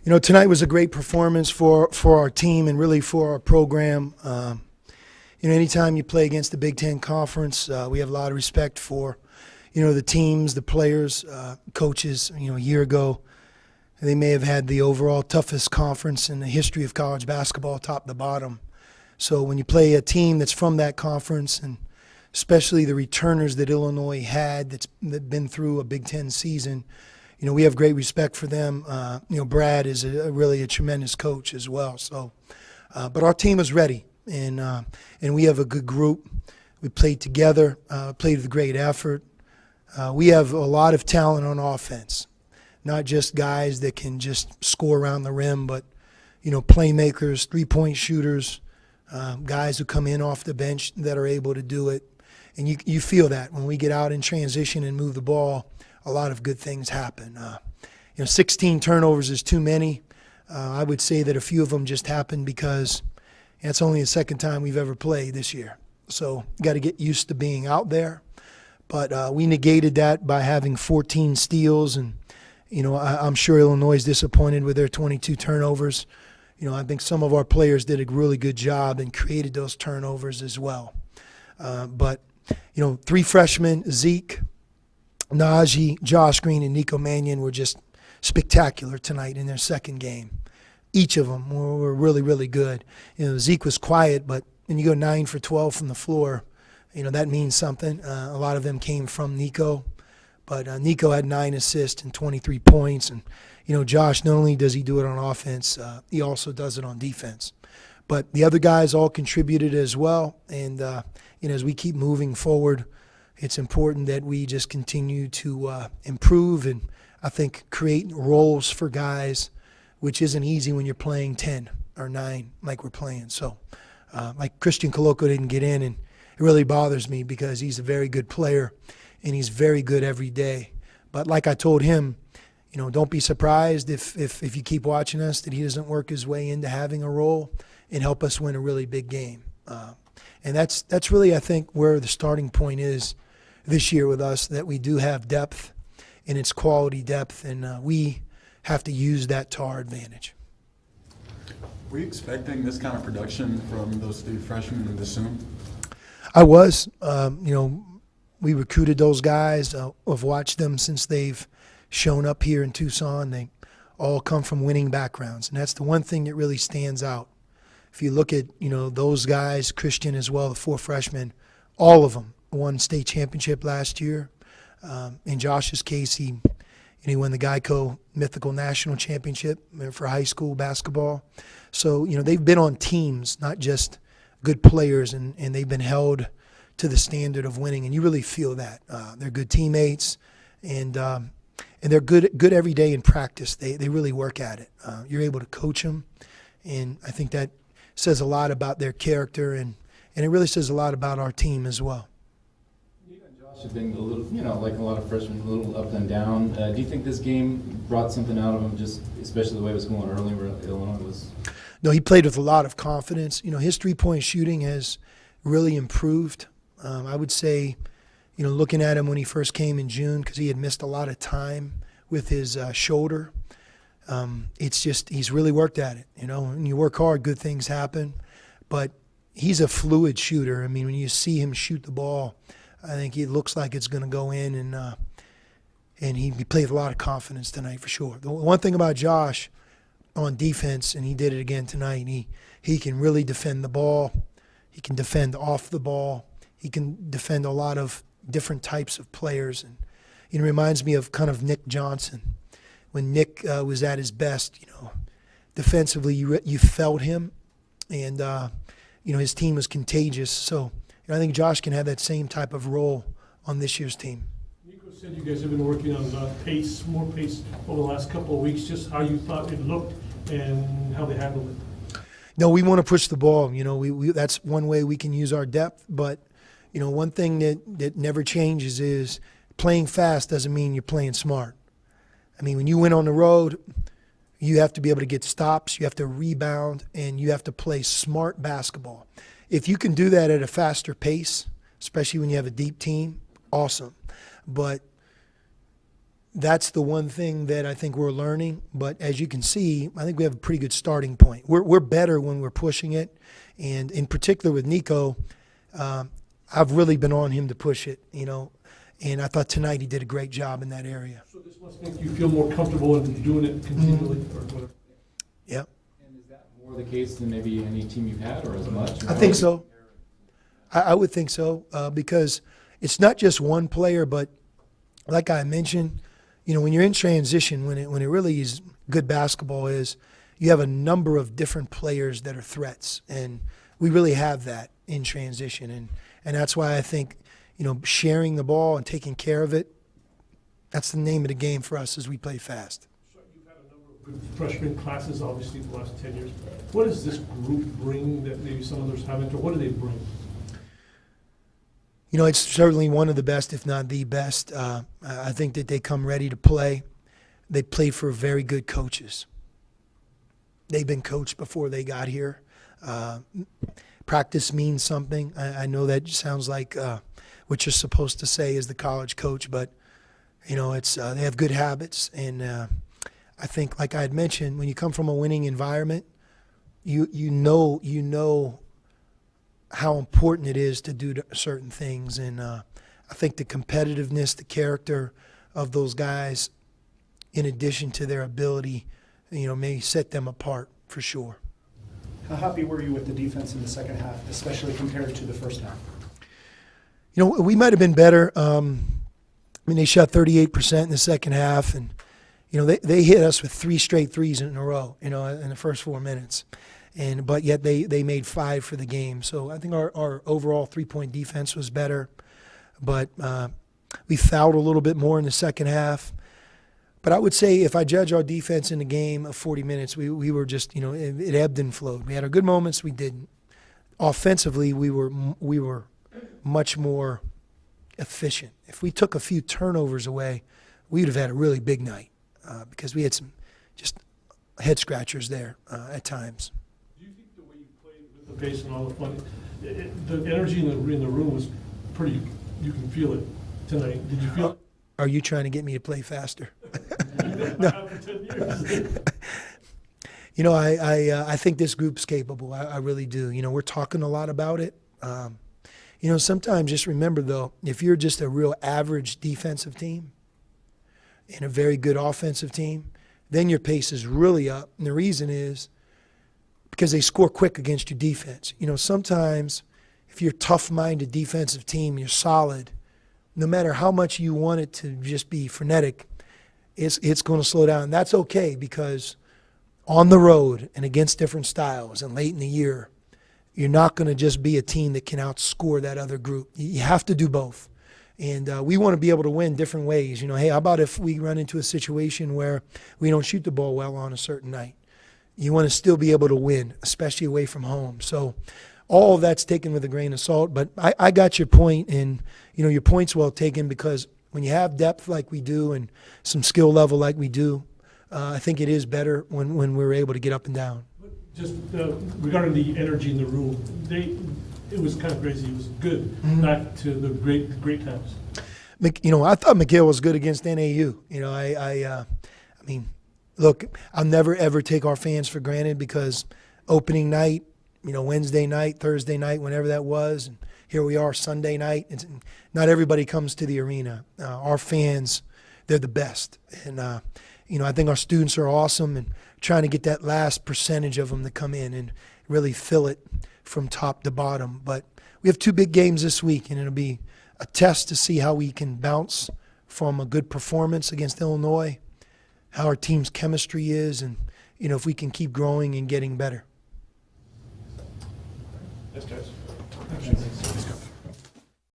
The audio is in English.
Tonight was a great performance for our team and really for our program. Anytime you play against the Big Ten Conference, we have a lot of respect for, the teams, the players, coaches. A year ago, they may have had the overall toughest conference in the history of college basketball, top to bottom. So when you play a team that's from that conference, and especially the returners that Illinois had that's been through a Big Ten season, we have great respect for them. Brad is really a tremendous coach as well. So, but our team is ready, and we have a good group. We played together, played with great effort. We have a lot of talent on offense, not just guys that can just score around the rim, but playmakers, three-point shooters, guys who come in off the bench that are able to do it. And you feel that when we get out in transition and move the ball, a lot of good things happen. 16 turnovers is too many. I would say that a few of them just happened because it's only the second time we've ever played this year. So got to get used to being out there. But we negated that by having 14 steals. And, I'm sure Illinois is disappointed with their 22 turnovers. I think some of our players did a really good job and created those turnovers as well. But three freshmen, Zeke, Najee, Josh Green, and Nico Mannion were just spectacular tonight in their second game. Each of them were really, really good. Zeke was quiet, but when you go 9 for 12 from the floor, that means something. A lot of them came from Nico, but Nico had 9 assists and 23 points. And, Josh, not only does he do it on offense, he also does it on defense. But the other guys all contributed as well. And, as we keep moving forward, it's important that we just continue to improve and, I think, create roles for guys, which isn't easy when you're playing 10 or 9 like we're playing. So, like Christian Coloco didn't get in, and it really bothers me because he's a very good player and he's very good every day. But like I told him, don't be surprised if you keep watching us that he doesn't work his way into having a role and help us win a really big game. And that's really, I think, where the starting point is this year with us, that we do have depth, and it's quality depth, and we have to use that to our advantage. Were you expecting this kind of production from those three freshmen this soon? I was. We recruited those guys. I've watched them since they've shown up here in Tucson. They all come from winning backgrounds, and that's the one thing that really stands out. If you look at, those guys, Christian as well, the 4 freshmen, all of them won state championship last year. In Josh's case, he won the Geico Mythical National Championship for high school basketball. So, they've been on teams, not just good players, and they've been held to the standard of winning, and you really feel that. They're good teammates, and they're good every day in practice. They really work at it. You're able to coach them, and I think that says a lot about their character, and it really says a lot about our team as well. You and Josh have been a little, like a lot of freshmen, a little up and down. Do you think this game brought something out of him, just especially the way it was going early where Illinois was? No, he played with a lot of confidence. His three-point shooting has really improved. I would say, looking at him when he first came in June, because he had missed a lot of time with his shoulder, it's just he's really worked at it. When you work hard, good things happen. But he's a fluid shooter. I mean, when you see him shoot the ball, I think it looks like it's going to go in, and he played with a lot of confidence tonight for sure. The one thing about Josh on defense, and he did it again tonight, he can really defend the ball. He can defend off the ball. He can defend a lot of different types of players. And it reminds me of kind of Nick Johnson. When Nick was at his best, defensively you felt him, and his team was contagious. So I think Josh can have that same type of role on this year's team. Nico said you guys have been working on more pace over the last couple of weeks, just how you thought it looked and how they handled it. No, we want to push the ball. We that's one way we can use our depth. But, one thing that never changes is playing fast doesn't mean you're playing smart. I mean, when you win on the road, you have to be able to get stops, you have to rebound, and you have to play smart basketball. If you can do that at a faster pace, especially when you have a deep team, awesome. But that's the one thing that I think we're learning. But as you can see, I think we have a pretty good starting point. We're better when we're pushing it, and in particular with Nico, I've really been on him to push it, and I thought tonight he did a great job in that area. So this must make you feel more comfortable in doing it continually or whatever? Yep. And is that more the case than maybe any team you've had, or as much? I think so. I would think so, because it's not just one player, but like I mentioned, when you're in transition, when it really is good basketball is, you have a number of different players that are threats, and we really have that in transition, and that's why I think, sharing the ball and taking care of it, that's the name of the game for us as we play fast. So you've had a number of good freshman classes, obviously, for the last 10 years. What does this group bring that maybe some others haven't, or what do they bring? It's certainly one of the best, if not the best. I think that they come ready to play. They play for very good coaches. They've been coached before they got here. Practice means something. I know that sounds like what you're supposed to say as the college coach, but it's they have good habits, and I think, like I had mentioned, when you come from a winning environment, you know how important it is to do certain things, and I think the competitiveness, the character of those guys, in addition to their ability, may set them apart for sure. How happy were you with the defense in the second half, especially compared to the first half? We might have been better. They shot 38% in the second half, and they hit us with 3 straight threes in a row, in the first 4 minutes. But yet they made 5 for the game. So I think our overall 3-point defense was better. But we fouled a little bit more in the second half. But I would say if I judge our defense in the game of 40 minutes, we were just, it ebbed and flowed. We had our good moments, we didn't. Offensively, we were much more efficient. If we took a few turnovers away, we would have had a really big night because we had some just head scratchers there at times. Do you think the way you played with the pace and all the fun, the energy in the room was pretty, you can feel it tonight. Did you feel it? Are you trying to get me to play faster? No. For 10 years. I think this group's capable. I really do. We're talking a lot about it. Sometimes just remember, though, if you're just a real average defensive team and a very good offensive team, then your pace is really up. And the reason is because they score quick against your defense. Sometimes if you're a tough-minded defensive team, you're solid, no matter how much you want it to just be frenetic, it's going to slow down. And that's okay, because on the road and against different styles and late in the year, you're not going to just be a team that can outscore that other group. You have to do both. And we want to be able to win different ways. Hey, how about if we run into a situation where we don't shoot the ball well on a certain night? You want to still be able to win, especially away from home. So all of that's taken with a grain of salt. But I got your point, and your point's well taken, because when you have depth like we do and some skill level like we do, I think it is better when we're able to get up and down. Just regarding the energy in the room, it was kind of crazy. It was good. Back to the great times. I thought McHale was good against NAU. Look, I'll never ever take our fans for granted, because opening night, Wednesday night, Thursday night, whenever that was, and here we are Sunday night. Not everybody comes to the arena. Our fans, they're the best, and I think our students are awesome, and trying to get that last percentage of them to come in and really fill it from top to bottom. But we have 2 big games this week, and it'll be a test to see how we can bounce from a good performance against Illinois, how our team's chemistry is, and if we can keep growing and getting better. Thanks, guys. Thanks.